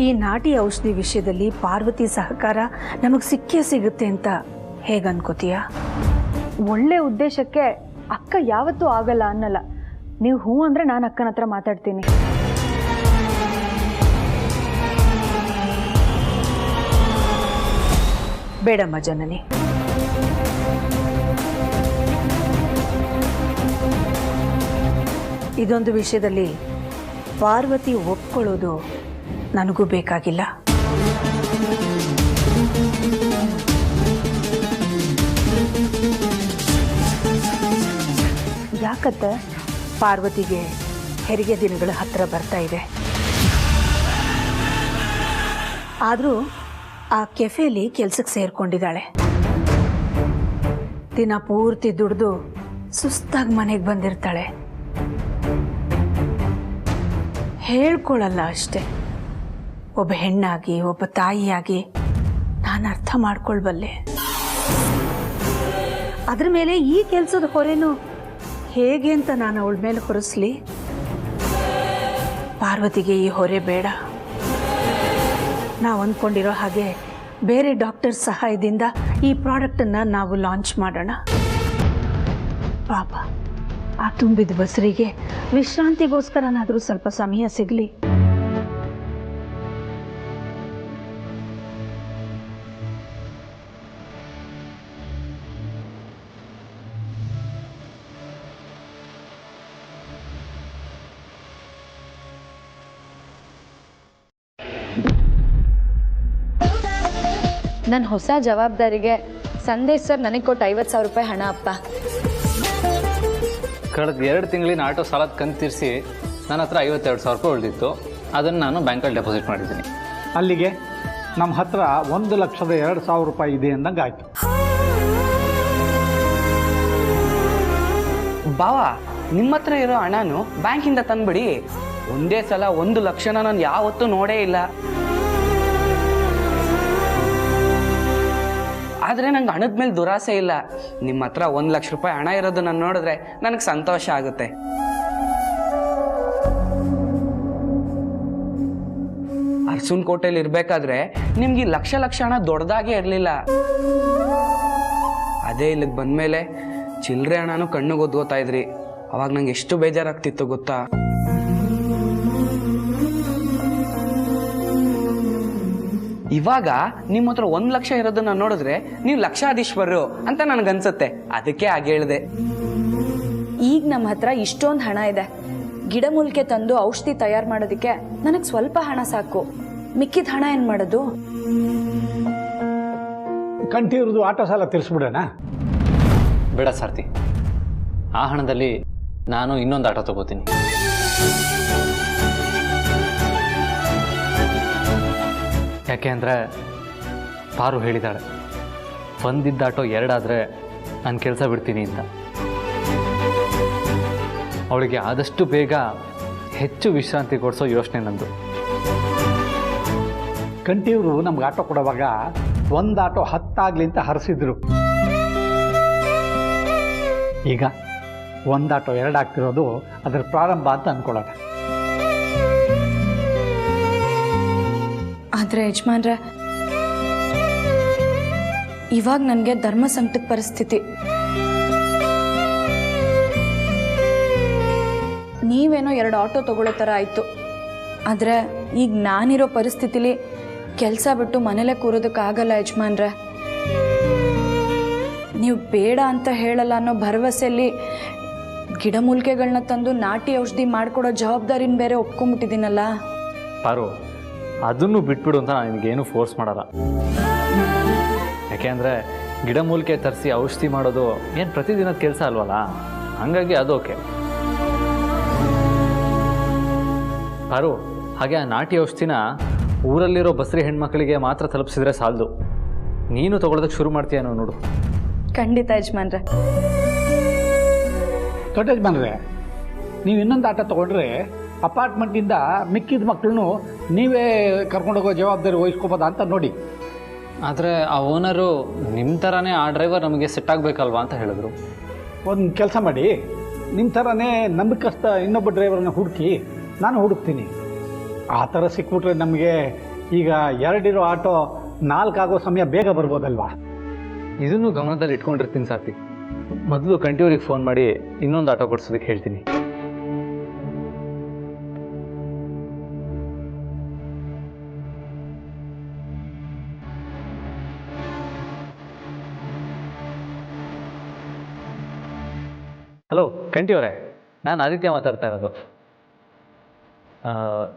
ಈ ನಾಟಿ ಔಷಧಿ ವಿಷಯದಲ್ಲಿ ಪಾರ್ವತಿ ಸಹಕಾರ ನಮಗೆ ಸಿಕ್ಕೇ ಸಿಗುತ್ತೆ ಅಂತ ಹೇಗೆ ಅನ್ಕೋತೀಯ? ಒಳ್ಳೆ ಉದ್ದೇಶಕ್ಕೆ ಅಕ್ಕ ಯಾವತ್ತೂ ಆಗಲ್ಲ ಅನ್ನಲ್ಲ. ನೀವು ಹ್ಞೂ ಅಂದರೆ ನಾನು ಅಕ್ಕನ ಹತ್ರ ಮಾತಾಡ್ತೀನಿ. ಬೇಡಮ್ಮ ಜನನಿ, ಇದೊಂದು ವಿಷಯದಲ್ಲಿ ಪಾರ್ವತಿ ಒಪ್ಕೊಳ್ಳೋದು ನನಗೂ ಬೇಕಾಗಿಲ್ಲ. ಯಾಕತ್ತೆ? ಪಾರ್ವತಿಗೆ ಹೆರಿಗೆ ದಿನಗಳ ಹತ್ತಿರ ಬರ್ತಾ ಇದೆ. ಆದರೂ ಆ ಕೆಫೆಯಲ್ಲಿ ಕೆಲಸಕ್ಕೆ ಸೇರ್ಕೊಂಡಿದ್ದಾಳೆ. ದಿನ ಪೂರ್ತಿ ದುಡಿದು ಸುಸ್ತಾಗಿ ಮನೆಗೆ ಬಂದಿರ್ತಾಳೆ. ಹೇಳ್ಕೊಳ್ಳಲ್ಲ ಅಷ್ಟೆ. ಒಬ್ಬ ಹೆಣ್ಣಾಗಿ ಒಬ್ಬ ತಾಯಿಯಾಗಿ ನಾನು ಅರ್ಥ ಮಾಡ್ಕೊಳ್ಬಲ್ಲೆ. ಅದ್ರ ಮೇಲೆ ಈ ಕೆಲಸದ ಹೊರೆನೂ ಹೇಗೆ ಅಂತ ನಾನು ಅವಳ ಮೇಲೆ ಹೊರಿಸ್ಲಿ? ಪಾರ್ವತಿಗೆ ಈ ಹೊರೆ ಬೇಡ. ನಾವು ಅಂದ್ಕೊಂಡಿರೋ ಹಾಗೆ ಬೇರೆ ಡಾಕ್ಟರ್ ಸಹಾಯದಿಂದ ಈ ಪ್ರಾಡಕ್ಟನ್ನು ನಾವು ಲಾಂಚ್ ಮಾಡೋಣ. ಪಾಪ ಆ ತುಂಬಿದ ಬಸರಿಗೆ ವಿಶ್ರಾಂತಿಗೋಸ್ಕರನಾದರೂ ಸ್ವಲ್ಪ ಸಮಯ ಸಿಗಲಿ. ನನ್ನ ಹೊಸ ಜವಾಬ್ದಾರಿಗೆ ಸಂದೇಶ್ ಸರ್ ನನಗೆ ಕೊಟ್ಟು 50,000 ರೂಪಾಯಿ ಹಣ ಅಪ್ಪ. ಕಳೆದ 2 ತಿಂಗಳಿನ ಆಟೋ ಸಾಲದ ಕಂತು ತೀರಿಸಿ ನನ್ನ ಹತ್ರ 52,000 ರೂಪಾಯಿ ಉಳಿದಿತ್ತು. ಅದನ್ನು ನಾನು ಬ್ಯಾಂಕಲ್ಲಿ ಡೆಪಾಸಿಟ್ ಮಾಡಿದ್ದೀನಿ. ಅಲ್ಲಿಗೆ ನಮ್ಮ ಹತ್ರ 1,02,000 ರೂಪಾಯಿ ಇದೆ ಅಂದಂಗೆ ಆಯಿತು. ಬಾವ, ನಿಮ್ಮ ಹತ್ರ ಇರೋ ಹಣನು ಬ್ಯಾಂಕಿಂದ ತಂದ್ಬಿಡಿ. ಒಂದೇ ಸಲ 1 ಲಕ್ಷನ ನಾನು ಯಾವತ್ತೂ ನೋಡೇ ಇಲ್ಲ. ಆದರೆ ನಂಗೆ ಹಣದ ಮೇಲೆ ದುರಾಸೆ ಇಲ್ಲ. ನಿಮ್ಮ ಹತ್ರ 1 ಲಕ್ಷ ರೂಪಾಯಿ ಹಣ ಇರೋದನ್ನ ನೋಡಿದ್ರೆ ನನಗೆ ಸಂತೋಷ ಆಗುತ್ತೆ. ಅರ್ಸುನ್ ಕೋಟೆಯಲ್ಲಿ ಇರಬೇಕಾದ್ರೆ ನಿಮ್ಗೆ ಈ ಲಕ್ಷ ಹಣ ದೊಡ್ಡದಾಗೇ ಇರಲಿಲ್ಲ. ಅದೇ ಇಲ್ಲಿಗೆ ಬಂದಮೇಲೆ ಚಿಲ್ಲರೆ ಹಣನೂ ಕಣ್ಣಿಗೆ ಓದ್ಕೋತಾ ಇದ್ರಿ. ಅವಾಗ ನಂಗೆ ಎಷ್ಟು ಬೇಜಾರಾಗ್ತಿತ್ತು ಗೊತ್ತಾ? ಇವಾಗ ನಿಮ್ಮ ಹತ್ರ 1 ಲಕ್ಷ ಇರೋದನ್ನ ನೋಡಿದ್ರೆ ನೀವು ಲಕ್ಷಾಧೀಶ್ವರರು ಅಂತ ನನಗನ್ಸುತ್ತೆ. ಅದಕ್ಕೆ ಹಾಗೆ ಹೇಳಿದೆ. ಈಗ ನಮ್ಮ ಹತ್ರ ಇಷ್ಟೊಂದು ಹಣ ಇದೆ. ಗಿಡಮೂಲಿಕೆ ತಂದು ಔಷಧಿ ತಯಾರು ಮಾಡೋದಕ್ಕೆ ನನಗೆ ಸ್ವಲ್ಪ ಹಣ ಸಾಕು. ಮಿಕ್ಕಿದ ಹಣ ಏನು ಮಾಡೋದು? ಕಂಠೀರ್ದು ಆಟೋ ಸಾಲ ತೀರಿಸ್ಬಿಡೋಣ. ಬೇಡ ಸಾರ್ಥಿ, ಆ ಹಣದಲ್ಲಿ ನಾನು ಇನ್ನೊಂದು ಆಟೋ ತಗೋತೀನಿ. ಯಾಕೆ ಅಂದರೆ ಪಾರು ಹೇಳಿದಾಳೆ, ಒಂದಿದ್ದ ಆಟೋ 2 ಆದರೆ ನಾನು ಕೆಲಸ ಬಿಡ್ತೀನಿ ಅಂತ. ಅವಳಿಗೆ ಆದಷ್ಟು ಬೇಗ ಹೆಚ್ಚು ವಿಶ್ರಾಂತಿ ಕೊಡಿಸೋ ಯೋಚನೆ ನಂದು. ಕಂಠೀವ್ರು ನಮ್ಗೆ ಆಟೋ ಕೊಡುವಾಗ 1 ಆಟೋ 10 ಆಗಲಿ ಅಂತ ಹರಿಸಿದ್ರು. ಈಗ 1 ಆಟೋ 2 ಆಗ್ತಿರೋದು ಅದರ ಪ್ರಾರಂಭ ಅಂತ ಅಂದ್ಕೊಳ್ಳೋಣ. ಆದರೆ ಯಜಮಾನ್ರೆ, ಇವಾಗ ನನಗೆ ಧರ್ಮ ಸಂಕಟದ ಪರಿಸ್ಥಿತಿ. ನೀವೇನೋ 2 ಆಟೋ ತಗೊಳ್ಳೋ ಥರ ಆಯಿತು. ಆದರೆ ಈಗ ನಾನಿರೋ ಪರಿಸ್ಥಿತಿಲಿ ಕೆಲಸ ಬಿಟ್ಟು ಮನೇಲೆ ಕೂರೋದಕ್ಕಾಗಲ್ಲ ಯಜಮಾನ್ರೆ. ನೀವು ಬೇಡ ಅಂತ ಹೇಳಲ್ಲ ಅನ್ನೋ ಭರವಸೆಯಲ್ಲಿ ಗಿಡಮೂಲಿಕೆಗಳನ್ನ ತಂದು ನಾಟಿ ಔಷಧಿ ಮಾಡಿಕೊಡೋ ಜವಾಬ್ದಾರಿನ ಬೇರೆ ಒಪ್ಕೊಂಡ್ಬಿಟ್ಟಿದ್ದೀನಲ್ಲ. ಪಾರು, ಅದನ್ನು ಬಿಟ್ಬಿಡು ಅಂತ ನಾನು ನಿಮಗೇನು ಫೋರ್ಸ್ ಮಾಡಲ್ಲ. ಯಾಕೆ ಅಂದರೆ ಗಿಡಮೂಲಿಕೆ ತರಿಸಿ ಔಷಧಿ ಮಾಡೋದು ಏನು ಪ್ರತಿದಿನದ ಕೆಲಸ ಅಲ್ವಲ್ಲ, ಹಾಗಾಗಿ ಅದು ಓಕೆ. ಪಾರು, ಹಾಗೆ ಆ ನಾಟಿ ಔಷಧಿನ ಊರಲ್ಲಿರೋ ಬಸ್ರಿ ಹೆಣ್ಮಕ್ಳಿಗೆ ಮಾತ್ರ ತಲುಪಿಸಿದ್ರೆ ಸಾಲದು. ನೀನು ತಗೊಳ್ಳೋದಕ್ಕೆ ಶುರು ಮಾಡ್ತೀಯನೋ ನೋಡು. ಖಂಡಿತ ಯಜಮಾನ್ರೆ. ದೊಡ್ಡ ಯಜಮಾನ್ರೆ, ನೀವು ಇನ್ನೊಂದು ಆಟೋ ತೊಗೊಂಡ್ರೆ ಅಪಾರ್ಟ್ಮೆಂಟಿಂದ ಮಿಕ್ಕಿದ ಮಕ್ಕಳನ್ನು ನೀವೇ ಕರ್ಕೊಂಡೋಗೋ ಜವಾಬ್ದಾರಿ ವಹಿಸ್ಕೋಬೋದಾ ಅಂತ ನೋಡಿ. ಆದರೆ ಆ ಓನರು ನಿಮ್ಮ ಥರನೇ ಆ ಡ್ರೈವರ್ ನಮಗೆ ಸೆಟ್ ಆಗಬೇಕಲ್ವಾ ಅಂತ ಹೇಳಿದ್ರು. ಒಂದು ಕೆಲಸ ಮಾಡಿ, ನಿಮ್ಮ ಥರನೇ ನಂಬಿಕಸ್ಥ ಇನ್ನೊಬ್ಬ ಡ್ರೈವರನ್ನ ಹುಡುಕಿ ನಾನು ಹುಡುಕ್ತೀನಿ. ಆ ಥರ ಸಿಕ್ಬಿಟ್ರೆ ನಮಗೆ ಈಗ 2 ಇರೋ ಆಟೋ 4 ಆಗೋ ಸಮಯ ಬೇಗ ಬರ್ಬೋದಲ್ವಾ? ಇದನ್ನು ಗಮನದಲ್ಲಿ ಇಟ್ಕೊಂಡಿರ್ತೀನಿ ಸಾರ್ಥಿ. ಮೊದಲು ಕಂಟಿಯವ್ರಿಗೆ ಫೋನ್ ಮಾಡಿ ಇನ್ನೊಂದು ಆಟೋ ಕೊಡ್ಸೋದಕ್ಕೆ ಹೇಳ್ತೀನಿ. ಹಲೋ ಕಂಟಿಯವರೇ, ನಾನು ಆದಿತ್ಯ ಮಾತಾಡ್ತಾ ಇರೋದು.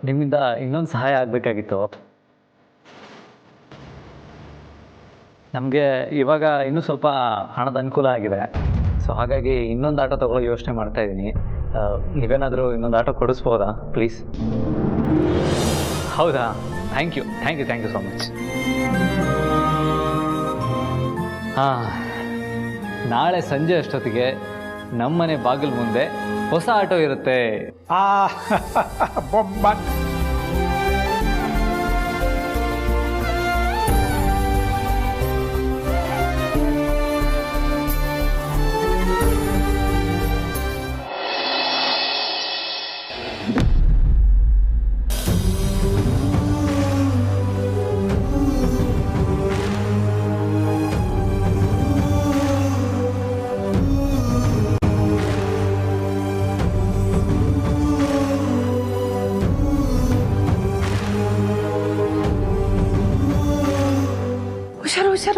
ನಿಮ್ಮಿಂದ ಇನ್ನೊಂದು ಸಹಾಯ ಆಗಬೇಕಾಗಿತ್ತು. ನಮಗೆ ಇವಾಗ ಇನ್ನೂ ಸ್ವಲ್ಪ ಹಣದ ಅನುಕೂಲ ಆಗಿದೆ. ಸೊ ಹಾಗಾಗಿ ಇನ್ನೊಂದು ಆಟೋ ತಗೊಳ್ಳೋ ಯೋಚನೆ ಮಾಡ್ತಾ ಇದ್ದೀನಿ. ನೀವೇನಾದರೂ ಇನ್ನೊಂದು ಆಟೋ ಕೊಡಿಸ್ಬೋದಾ ಪ್ಲೀಸ್? ಹೌದಾ? Thank you so much. ಹಾಂ, ನಾಳೆ ಸಂಜೆ ಅಷ್ಟೊತ್ತಿಗೆ ನಮ್ಮನೆ ಬಾಗಿಲು ಮುಂದೆ ಹೊಸ ಆಟೋ ಇರುತ್ತೆ. ಬೊಂಬಟ್.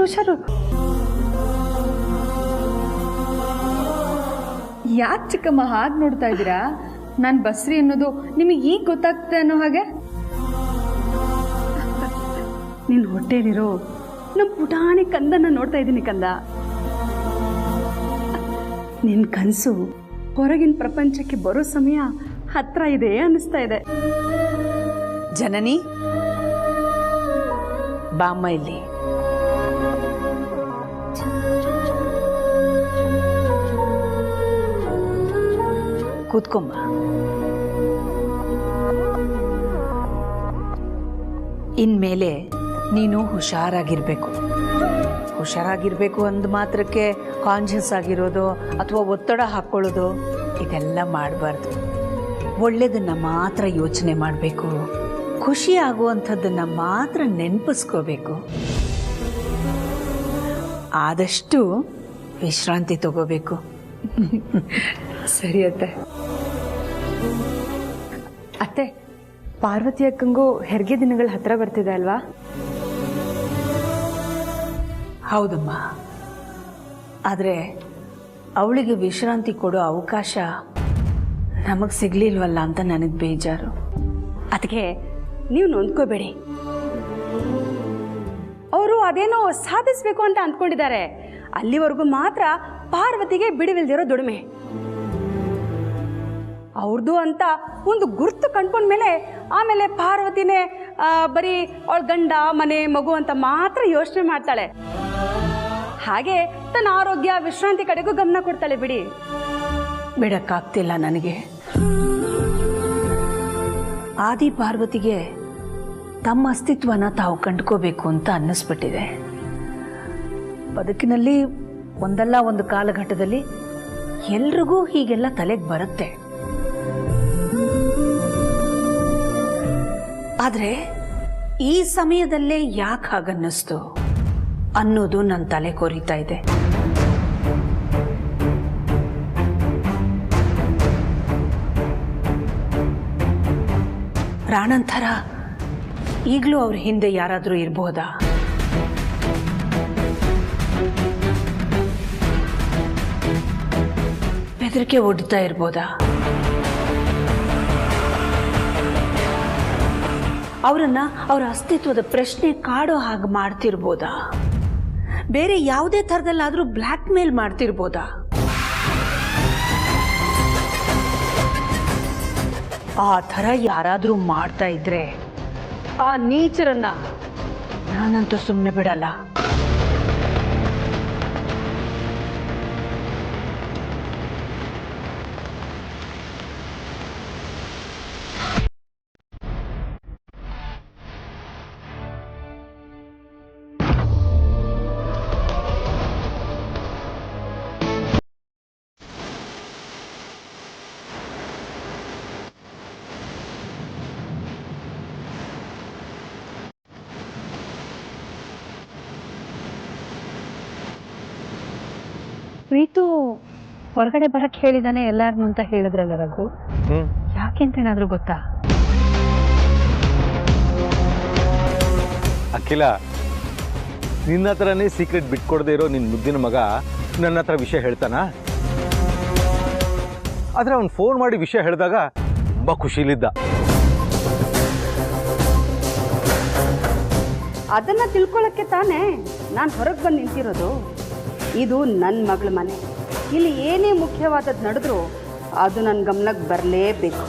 ಹುಷಾರು. ಯಾಕೆ ಚಿಕ್ಕಮ್ಮ ಹಾಗೆ ನೋಡ್ತಾ ಇದ್ದೀರಾ? ನಾನು ಬಸ್ರಿ ಅನ್ನೋದು ನಿಮಗೆ ಈಗ ಗೊತ್ತಾಗ್ತದೆ ಅನ್ನೋ ಹಾಗೆ? ನಿನ್ನ ಹೊಟ್ಟೆಲಿರೋ ನಮ್ಮ ಪುಟಾಣಿ ಕಂದನ್ನ ನೋಡ್ತಾ ಇದ್ದೀನಿ ಕಂದ. ನಿನ್ನ ಕನಸು ಹೊರಗಿನ ಪ್ರಪಂಚಕ್ಕೆ ಬರೋ ಸಮಯ ಹತ್ರ ಇದೆ ಅನ್ನಿಸ್ತಾ ಇದೆ. ಜನನಿ, ಬಾಮ್ಮ ಇಲ್ಲಿ. ಕೂತ್ಕೊಂಬ. ಇನ್ಮೇಲೆ ನೀನು ಹುಷಾರಾಗಿರ್ಬೇಕು ಅಂದ ಮಾತ್ರಕ್ಕೆ ಕಾನ್ಷಿಯಸ್ ಆಗಿರೋದು ಅಥವಾ ಒತ್ತಡ ಹಾಕ್ಕೊಳ್ಳೋದು ಇದೆಲ್ಲ ಮಾಡಬಾರ್ದು. ಒಳ್ಳೆಯದನ್ನು ಮಾತ್ರ ಯೋಚನೆ ಮಾಡಬೇಕು. ಖುಷಿ ಆಗುವಂಥದ್ದನ್ನು ಮಾತ್ರ ನೆನಪಿಸ್ಕೋಬೇಕು. ಆದಷ್ಟು ವಿಶ್ರಾಂತಿ ತಗೋಬೇಕು. ಸರಿ ಅತ್ತೆ, ಪಾರ್ವತಿ ಅಕ್ಕಂಗೂ ಹೆರಿಗೆ ದಿನಗಳು ಹತ್ರ ಬರ್ತಿದೆ ಅಲ್ವಾ? ಹೌದಮ್ಮ, ಆದರೆ ಅವಳಿಗೆ ವಿಶ್ರಾಂತಿ ಕೊಡೋ ಅವಕಾಶ ನಮಗೆ ಸಿಗ್ಲಿಲ್ವಲ್ಲ ಅಂತ ನನಗೆ ಬೇಜಾರು. ಅದಕ್ಕೆ ನೀವು ನೊಂದ್ಕೋಬೇಡಿ. ಅವರು ಅದೇನೋ ಸಾಧಿಸ್ಬೇಕು ಅಂತ ಅಂದ್ಕೊಂಡಿದ್ದಾರೆ. ಅಲ್ಲಿವರೆಗೂ ಮಾತ್ರ ಪಾರ್ವತಿಗೆ ಬಿಡುವಿಲ್ದಿರೋ ದುಡಿಮೆ. ಅವ್ರದ್ದು ಅಂತ ಒಂದು ಗುರುತು ಕಂಡ್ಕೊಂಡ್ಮೇಲೆ ಆಮೇಲೆ ಪಾರ್ವತಿನೇ ಬರೀ ಅವಳ ಗಂಡ, ಮನೆ, ಮಗು ಅಂತ ಮಾತ್ರ ಯೋಚನೆ ಮಾಡ್ತಾಳೆ. ಹಾಗೆ ತನ್ನ ಆರೋಗ್ಯ, ವಿಶ್ರಾಂತಿ ಕಡೆಗೂ ಗಮನ ಕೊಡ್ತಾಳೆ. ಬಿಡಕ್ಕಾಗ್ತಿಲ್ಲ ನನಗೆ. ಆದಿ ಪಾರ್ವತಿಗೆ ತಮ್ಮ ಅಸ್ತಿತ್ವನ ತಾವು ಕಂಡ್ಕೋಬೇಕು ಅಂತ ಅನ್ನಿಸ್ಬಿಟ್ಟಿದೆ. ಬದುಕಿನಲ್ಲಿ ಒಂದಲ್ಲ ಒಂದು ಕಾಲಘಟ್ಟದಲ್ಲಿ ಎಲ್ರಿಗೂ ಹೀಗೆಲ್ಲ ತಲೆಗೆ ಬರುತ್ತೆ. ಆದರೆ ಈ ಸಮಯದಲ್ಲೇ ಯಾಕೆ ಹಾಗನ್ನಿಸ್ತು ಅನ್ನೋದು ನನ್ನ ತಲೆ ಕೊರಿತಾ ಇದೆ. ರಾಣಂತರ ಈಗಲೂ ಅವ್ರ ಹಿಂದೆ ಯಾರಾದರೂ ಇರಬಹುದಾ? ಬೆದರಿಕೆ ಒಡ್ತಾ ಇರ್ಬೋದಾ? ಅವರನ್ನ ಅವರ ಅಸ್ತಿತ್ವದ ಪ್ರಶ್ನೆ ಕಾಡೋ ಹಾಗೆ ಮಾಡ್ತಿರ್ಬೋದಾ? ಬೇರೆ ಯಾವುದೇ ಥರದಲ್ಲಾದರೂ ಬ್ಲ್ಯಾಕ್ ಮೇಲ್ ಮಾಡ್ತಿರ್ಬೋದಾ? ಆ ಥರ ಯಾರಾದರೂ ಮಾಡ್ತಾ ಇದ್ರೆ ಆ ನೀಚರನ್ನ ನಾನಂತೂ ಸುಮ್ಮನೆ ಬಿಡಲ್ಲ. ಪ್ರೀತು ಹೊರಗಡೆ ಬರಕ್ಕೆ ಹೇಳಿದಾನೆ ಎಲ್ಲಾರನ್ನು ಅಂತ ಹೇಳಿದ್ರಲ್ಲ ರಘು, ಯಾಕೆಂತ ಏನಾದರೂ ಗೊತ್ತಾ? ಅಖಿಲ, ನಿನ್ನ ಹತ್ರನೇ ಸೀಕ್ರೆಟ್ ಬಿಟ್ಕೊಡದೆ ಇರೋ ನಿನ್ನ ಮುದ್ದಿನ ಮಗ ನನ್ನ ಹತ್ರ ವಿಷಯ ಹೇಳ್ತಾನ? ಆದರೆ ಅವ್ನು ಫೋನ್ ಮಾಡಿ ವಿಷಯ ಹೇಳಿದಾಗ ತುಂಬ ಖುಷಿಲಿದ್ದ. ಅದನ್ನ ತಿಳ್ಕೊಳ್ಳೋಕ್ಕೆ ತಾನೇ ನಾನು ಹೊರಗೆ ಬಂದು ನಿಂತಿರೋದು. ಇದು ನನ್ನ ಮಗಳ ಮನೆ. ಇಲ್ಲಿ ಏನೇ ಮುಖ್ಯವಾದದ್ದು ನಡೆದ್ರೂ ಅದು ನನ್ನ ಗಮನಕ್ಕೆ ಬರಲೇಬೇಕು.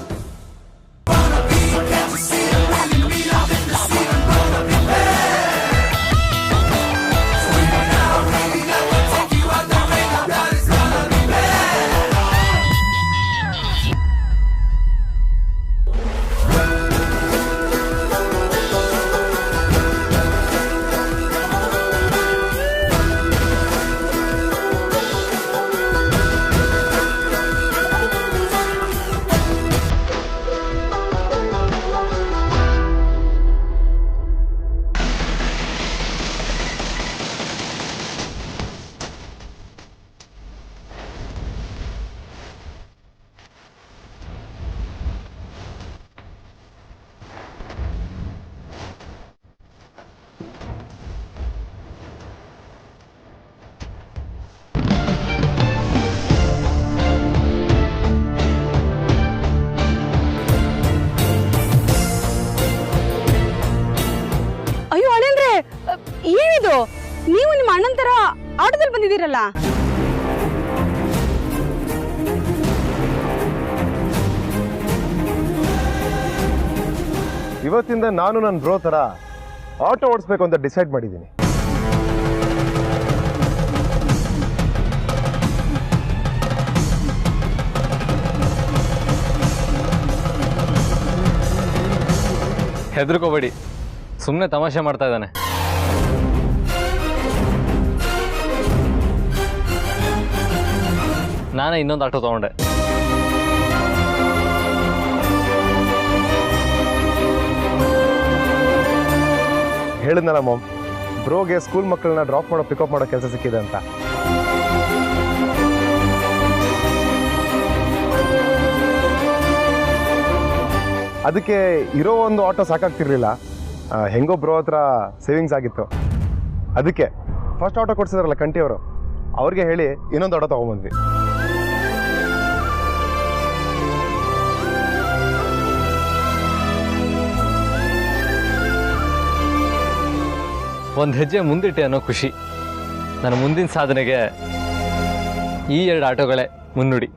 ಅಯ್ಯೋ ಅಳೇಂದ್ರೆ, ಏನಿದು? ನೀವು ನಿಮ್ಮ ಅಣ್ಣನ ತರ ಆಟೋದಲ್ಲಿ ಬಂದಿದ್ದೀರಲ್ಲ? ಇವತ್ತಿಂದ ನಾನು ನನ್ನ ಬ್ರೋ ಥರ ಆಟೋ ಓಡಿಸ್ಬೇಕು ಅಂತ ಡಿಸೈಡ್ ಮಾಡಿದ್ದೀನಿ. ಹೆದರ್ಕೋಬೇಡಿ, ಸುಮ್ಮನೆ ತಮಾಷೆ ಮಾಡ್ತಾ ಇದ್ದಾನೆ. ನಾನೇ ಇನ್ನೊಂದು ಆಟೋ ತಗೊಂಡೆ. ಹೇಳಿದ್ನಲ್ಲ ಮಾಮ್, ಬ್ರೋಗೆ ಸ್ಕೂಲ್ ಮಕ್ಕಳನ್ನ ಡ್ರಾಪ್ ಮಾಡೋ ಪಿಕಪ್ ಮಾಡೋ ಕೆಲಸ ಸಿಕ್ಕಿದೆ ಅಂತ. ಅದಕ್ಕೆ ಇರೋ ಒಂದು ಆಟೋ ಸಾಕಾಗ್ತಿರ್ಲಿಲ್ಲ. ಹೆಂಗೋ ಬ್ರೋ ಹತ್ರ ಸೇವಿಂಗ್ಸ್ ಆಗಿತ್ತು. ಅದಕ್ಕೆ ಫಸ್ಟ್ ಆಟೋ ಕೊಡ್ಸಿದ್ರಲ್ಲ ಕಂಟಿ ಅವರು, ಅವ್ರಿಗೆ ಹೇಳಿ ಇನ್ನೊಂದು ಆಟೋ ತೊಗೊಂಬಂದ್ವಿ. ಒಂದು ಹೆಜ್ಜೆ ಮುಂದಿಟ್ಟೆ ಅನ್ನೋ ಖುಷಿ. ನನ್ನ ಮುಂದಿನ ಸಾಧನೆಗೆ ಈ 2 ಆಟೋಗಳೇ ಮುನ್ನುಡಿ.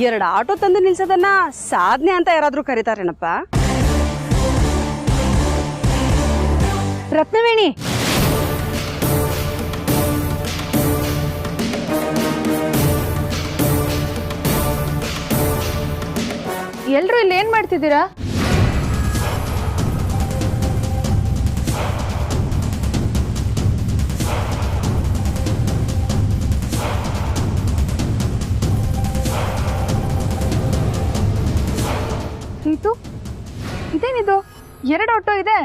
ಎರಡು ಆಟೋ ತಂದು ನಿಲ್ಸೋದನ್ನ ಸಾಧನೆ ಅಂತ ಯಾರಾದ್ರೂ ಕರೀತಾರೇನಪ್ಪ? ರತ್ನವೇಣಿ, ಎಲ್ರು ಇಲ್ಲಿ ಏನ್ ಮಾಡ್ತಿದ್ದೀರಾ? ಪ್ರೀತು, ಇದೇನಿದು? 2 ಆಟೋ ಇದೆ.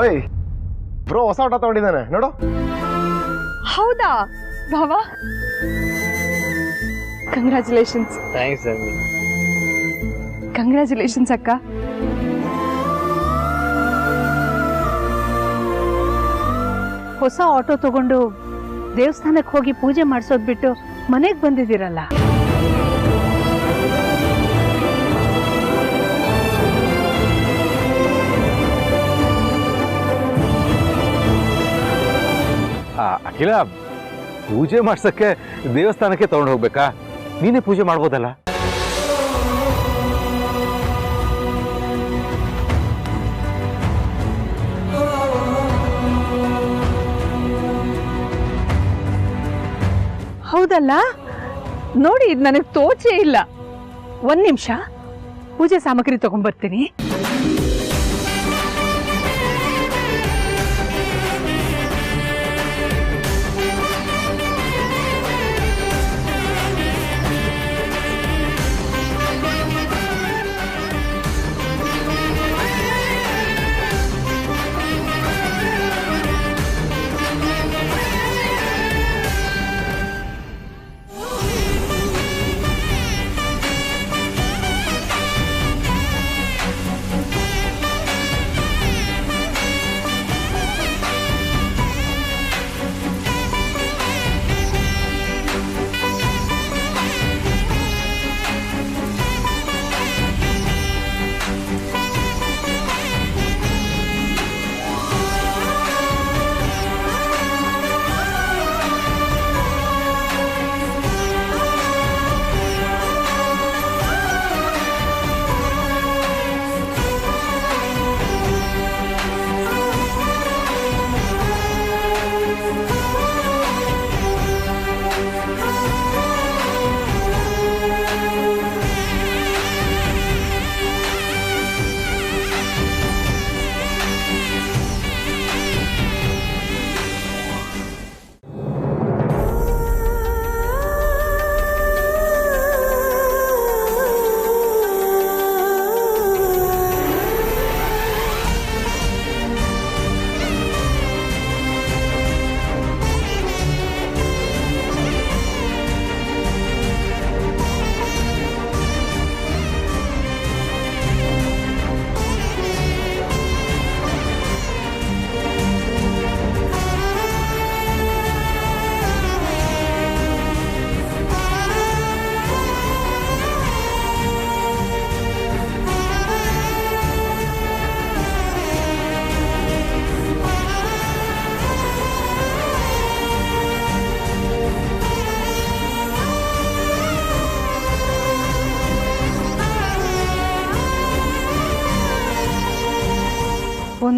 ಓಯ್, ಬ್ರೋ ಹೊಸ ಆಟೋ ತಗೊಂಡಿದ್ದಾನೆ ನೋಡು. ಹೌದಾ ಬಾವಾ? ಕಂಗ್ರ್ಯಾಚುಲೇಷನ್ಸ್. ಥ್ಯಾಂಕ್ಸ್ ಅಂಡಿ. ಕಂಗ್ರ್ಯಾಚುಲೇಷನ್ಸ್ ಅಕ್ಕ. ಹೊಸ ಆಟೋ ತಗೊಂಡು ದೇವಸ್ಥಾನಕ್ಕೆ ಹೋಗಿ ಪೂಜೆ ಮಾಡಿಸೋದು ಬಿಟ್ಟು ಮನೆಗೆ ಬಂದಿದ್ದೀರಲ್ಲ. ಅಖಿಲ, ಪೂಜೆ ಮಾಡ್ಸಕ್ಕೆ ದೇವಸ್ಥಾನಕ್ಕೆ ತಗೊಂಡು ಹೋಗ್ಬೇಕಾ? ನೀನೇ ಪೂಜೆ ಮಾಡ್ಬೋದಲ್ಲ? ಹೌದಲ್ಲ, ನೋಡಿ, ಇದು ನನಗೆ ತೋಚೇ ಇಲ್ಲ. 1 ನಿಮಿಷ, ಪೂಜೆ ಸಾಮಗ್ರಿ ತಗೊಂಡ್ಬರ್ತೀನಿ.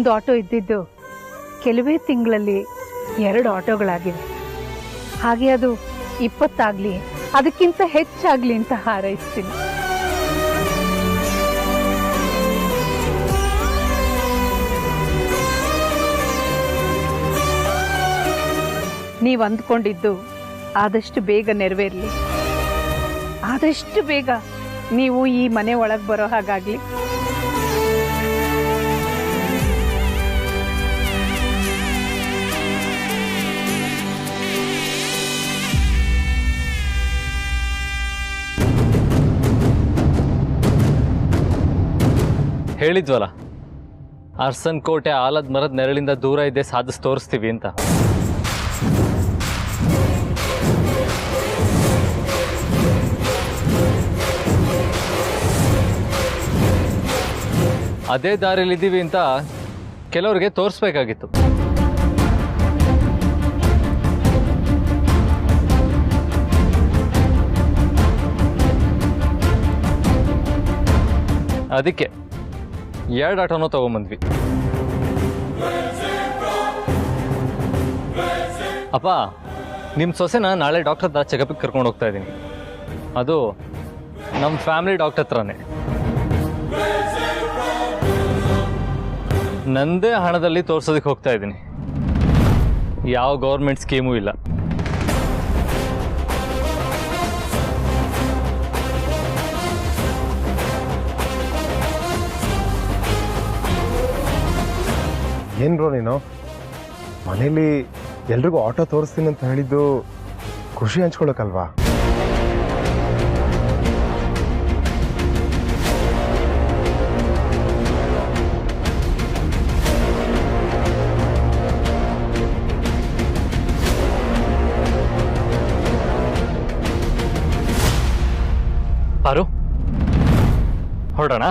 ಒಂದು ಆಟೋ ಇದ್ದಿದ್ದು ಕೆಲವೇ ತಿಂಗಳಲ್ಲಿ 2 ಆಟೋಗಳಾಗಿವೆ. ಹಾಗೆ ಅದು 20 ಆಗಲಿ ಅದಕ್ಕಿಂತ ಹೆಚ್ಚಾಗಲಿ ಅಂತ ಹಾರೈಸ್ತೀನಿ. ನೀವು ಅಂದ್ಕೊಂಡಿದ್ದು ಆದಷ್ಟು ಬೇಗ ನೆರವೇರಲಿ. ಆದಷ್ಟು ಬೇಗ ನೀವು ಈ ಮನೆ ಒಳಗೆ ಬರೋ ಹಾಗಾಗಲಿ. ಹೇಳಿದ್ವಲ್ಲ, ಅರ್ಸನ್ ಕೋಟೆ ಆಲದ ಮರದ ನೆರಳಿಂದ ದೂರ ಇದ್ದೇ ಸಾಧಿಸಿ ತೋರಿಸ್ತೀವಿ ಅಂತ. ಅದೇ ದಾರಿಲಿದ್ದೀವಿ ಅಂತ ಕೆಲವ್ರಿಗೆ ತೋರಿಸ್ಬೇಕಾಗಿತ್ತು. ಅದಕ್ಕೆ 2 ಆಟೋನೂ ತಗೊಂಬಂದ್ವಿ. ಅಪ್ಪ, ನಿಮ್ಮ ಸೊಸೆನ ನಾಳೆ ಡಾಕ್ಟರ್ ಹತ್ರ ಚೆಕಪ್ಗೆ ಕರ್ಕೊಂಡು ಹೋಗ್ತಾ ಇದ್ದೀನಿ. ಅದು ನಮ್ಮ ಫ್ಯಾಮಿಲಿ ಡಾಕ್ಟರ್ ಹತ್ರನೇ. ನಂದೇ ಹಣದಲ್ಲಿ ತೋರ್ಸೋದಕ್ಕೆ ಹೋಗ್ತಾ ಇದ್ದೀನಿ. ಯಾವ ಗೌರ್ಮೆಂಟ್ ಸ್ಕೀಮೂ ಇಲ್ಲ. ಏನು ಬ್ರೋ ನೀನು ಮನೇಲಿ ಎಲ್ರಿಗೂ ಆಟೋ ತೋರಿಸ್ತೀನಿ ಅಂತ ಹೇಳಿದ್ದು ಖುಷಿ ಹಂಚ್ಕೊಳಕ್ಕಲ್ವಾ? ಪಾರು, ಹೊರಡೋಣ?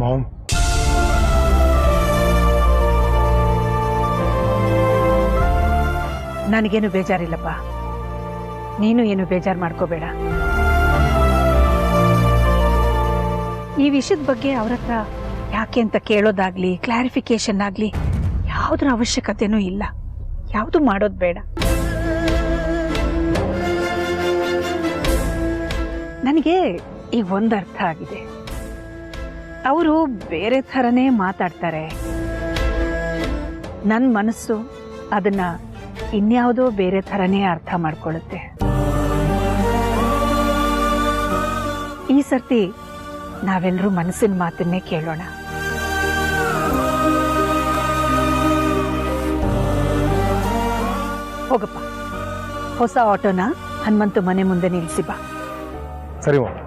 ಮಾಮ್, ನನಗೇನು ಬೇಜಾರಿಲ್ಲಪ್ಪ. ನೀನು ಏನು ಬೇಜಾರು ಮಾಡ್ಕೋಬೇಡ. ಈ ವಿಷಯದ ಬಗ್ಗೆ ಅವ್ರ ಹತ್ರ ಯಾಕೆ ಅಂತ ಕೇಳೋದಾಗ್ಲಿ, ಕ್ಲಾರಿಫಿಕೇಶನ್ ಆಗಲಿ ಯಾವುದ್ರ ಅವಶ್ಯಕತೆನೂ ಇಲ್ಲ. ಯಾವುದು ಮಾಡೋದು ಬೇಡ. ನನಗೆ ಈಗ ಒಂದು ಅರ್ಥ ಆಗಿದೆ. ಅವರು ಬೇರೆ ಥರನೇ ಮಾತಾಡ್ತಾರೆ. ನನ್ನ ಮನಸ್ಸು ಅದನ್ನ ಇನ್ಯಾವುದೋ ಬೇರೆ ಥರನೇ ಅರ್ಥ ಮಾಡ್ಕೊಳ್ಳುತ್ತೆ. ಈ ಸರ್ತಿ ನಾವೆಲ್ಲರೂ ಮನಸ್ಸಿನ ಮಾತನ್ನೇ ಕೇಳೋಣ. ಹೋಗಪ್ಪ, ಹೊಸ ಆಟೋನ ಹನುಮಂತು ಮನೆ ಮುಂದೆ ನಿಲ್ಲಿಸಿ ಬಾ. ಸರಿ ಮಾಮ್.